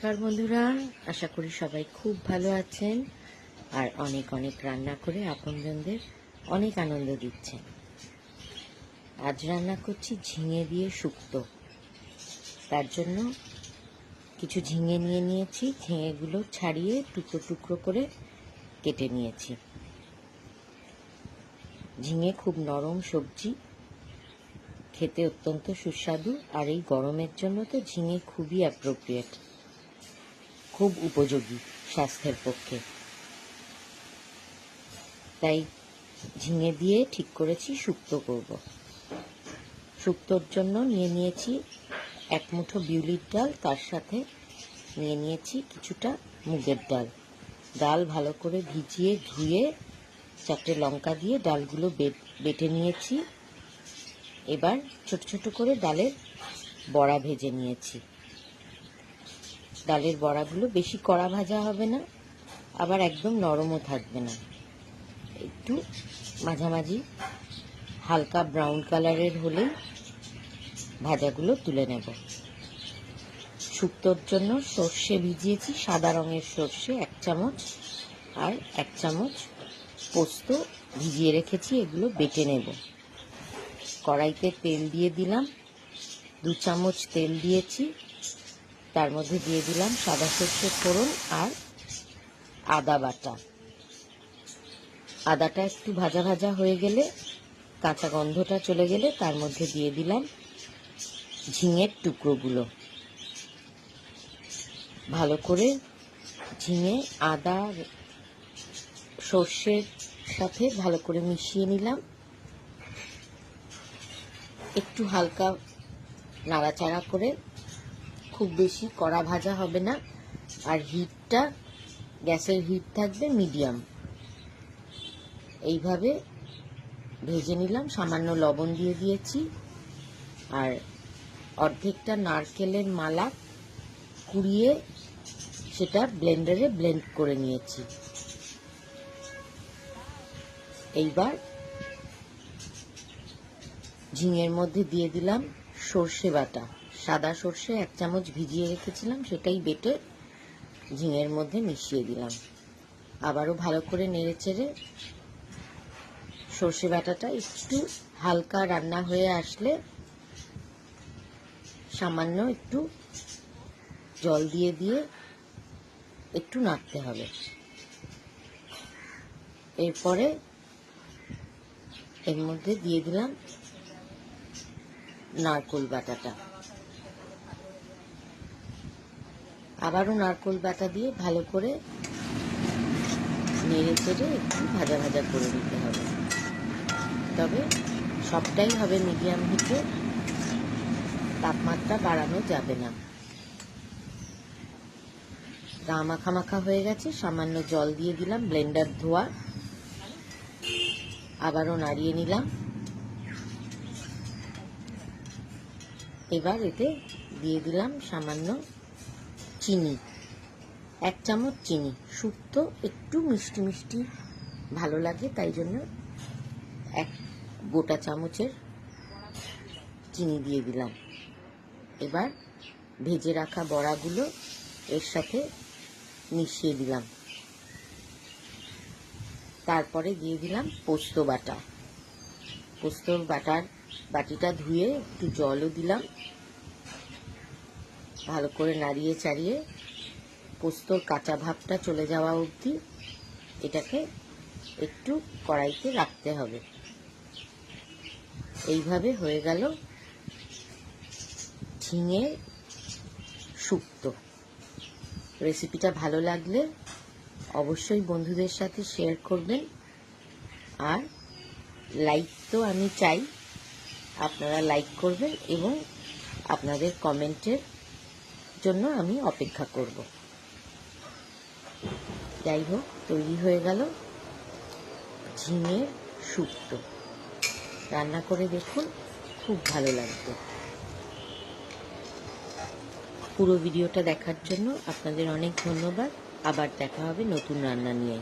নমস্কার বন্ধুরা, আশা করি সবাই খুব ভালো আছেন আর অনেক অনেক রান্না করে আপনজনদের অনেক আনন্দ দিচ্ছেন। আজ রান্না করছি ঝিঙে দিয়ে শুক্তো। তার জন্য কিছু ঝিঙে নিয়ে নিয়েছি, ঝিঙেগুলো ছাড়িয়ে টুকরো টুকরো করে কেটে নিয়েছি। ঝিঙে খুব নরম সবজি, খেতে অত্যন্ত সুস্বাদু, আর এই গরমের জন্য তো ঝিঙে খুবই অ্যাপ্রোপ্রিয়েট, খুব উপযোগী স্বাস্থ্যের পক্ষে। তাই ঝিঙে দিয়ে ঠিক করেছি শুক্তো করব। শুক্তোর জন্য নিয়ে নিয়েছি এক মুঠো বিউলির ডাল, তার সাথে নিয়ে নিয়েছি কিছুটা মুগের ডাল। ডাল ভালো করে ভিজিয়ে ধুয়ে 4টে লঙ্কা দিয়ে ডালগুলো বেটে নিয়েছি। এবার ছোট ছোট করে ডালের বড়া ভেজে নিয়েছি। ডালের বড়াগুলো বেশি কড়া ভাজা হবে না, আবার একদম নরমও থাকবে না, একটু মাঝামাঝি হালকা ব্রাউন কালারের হলেই ভাজাগুলো তুলে নেব। শুক্তোর জন্য সর্ষে ভিজিয়েছি, সাদা রঙের সর্ষে 1 চামচ, আর 1 চামচ পোস্ত ভিজিয়ে রেখেছি। এগুলো বেটে নেব। কড়াইতে তেল দিয়ে দিলাম, 2 চামচ তেল দিয়েছি। তার মধ্যে দিয়ে দিলাম সাদা সর্ষে ফোড়ন আর আদা বাটা। আদাটা একটু ভাজা ভাজা হয়ে গেলে, কাঁচা গন্ধটা চলে গেলে, তার মধ্যে দিয়ে দিলাম ঝিঙের টুকরোগুলো। ভালো করে ঝিঙে আদা সর্ষের সাথে ভালো করে মিশিয়ে নিলাম। একটু হালকা নাড়াচাড়া করে, খুব বেশি কড়া ভাজা হবে না, আর হিটটা গ্যাসের হিট থাকবে মিডিয়াম। এইভাবে ভেজে নিলাম। সামান্য লবণ দিয়ে দিয়েছি, আর অর্ধেকটা নারকেলের মালা কুড়িয়ে সেটা ব্লেন্ডারে ব্লেন্ড করে নিয়েছি। এইবার ঝিঙের মধ্যে দিয়ে দিলাম সর্ষে বাটা। সাদা সর্ষে 1 চামচ ভিজিয়ে রেখেছিলাম, সেটাই বেটে ঝিঙের মধ্যে মিশিয়ে দিলাম। আবারও ভালো করে নেড়েচেড়ে সর্ষে বাটাটা একটু হালকা রান্না হয়ে আসলে সামান্য একটু জল দিয়ে দিয়ে একটু নাড়তে হবে। এরপরে এর মধ্যে দিয়ে দিলাম নারকেল বাটাটা। আবারও নারকেল বাটা দিয়ে ভালো করে নেড়ে চেড়ে একটু ভাজা ভাজা করে নিতে হবে। তবে সবটাই হবে মিডিয়াম হিটে, তাপমাত্রা বাড়ানো যাবে না। গা মাখা মাখা হয়ে গেছে, সামান্য জল দিয়ে দিলাম, ব্লেন্ডার ধোয়া। আবারও নাড়িয়ে নিলাম। এবার এতে দিয়ে দিলাম সামান্য চিনি, 1 চামচ চিনি। শুক্তো একটু মিষ্টি মিষ্টি ভালো লাগে, তাই জন্য 1 গোটা চামচের চিনি দিয়ে দিলাম। এবার ভেজে রাখা বড়াগুলো এর সাথে মিশিয়ে দিলাম। তারপরে দিয়ে দিলাম পোস্ত বাটা। পোস্তর বাটিটা ধুয়ে একটু জলও দিলাম। ভালো করে নাড়িয়ে চাড়িয়ে পোস্তর কাঁচা ভাবটা চলে যাওয়া অবধি এটাকে একটু কড়াইতে রাখতে হবে। এইভাবে হয়ে গেল ঝিঙে শুক্তো। রেসিপিটা ভালো লাগলে অবশ্যই বন্ধুদের সাথে শেয়ার করবেন, আর লাইক তো আমি চাই, আপনারা লাইক করবেন এবং আপনাদের কমেন্টের জন্য আমি অপেক্ষা করব। যাই হোক, তৈরি হয়ে গেল ঝিঙের শুক্তো। রান্না করে দেখুন, খুব ভালো লাগবে। পুরো ভিডিওটা দেখার জন্য আপনাদের অনেক ধন্যবাদ। আবার দেখা হবে নতুন রান্না নিয়ে।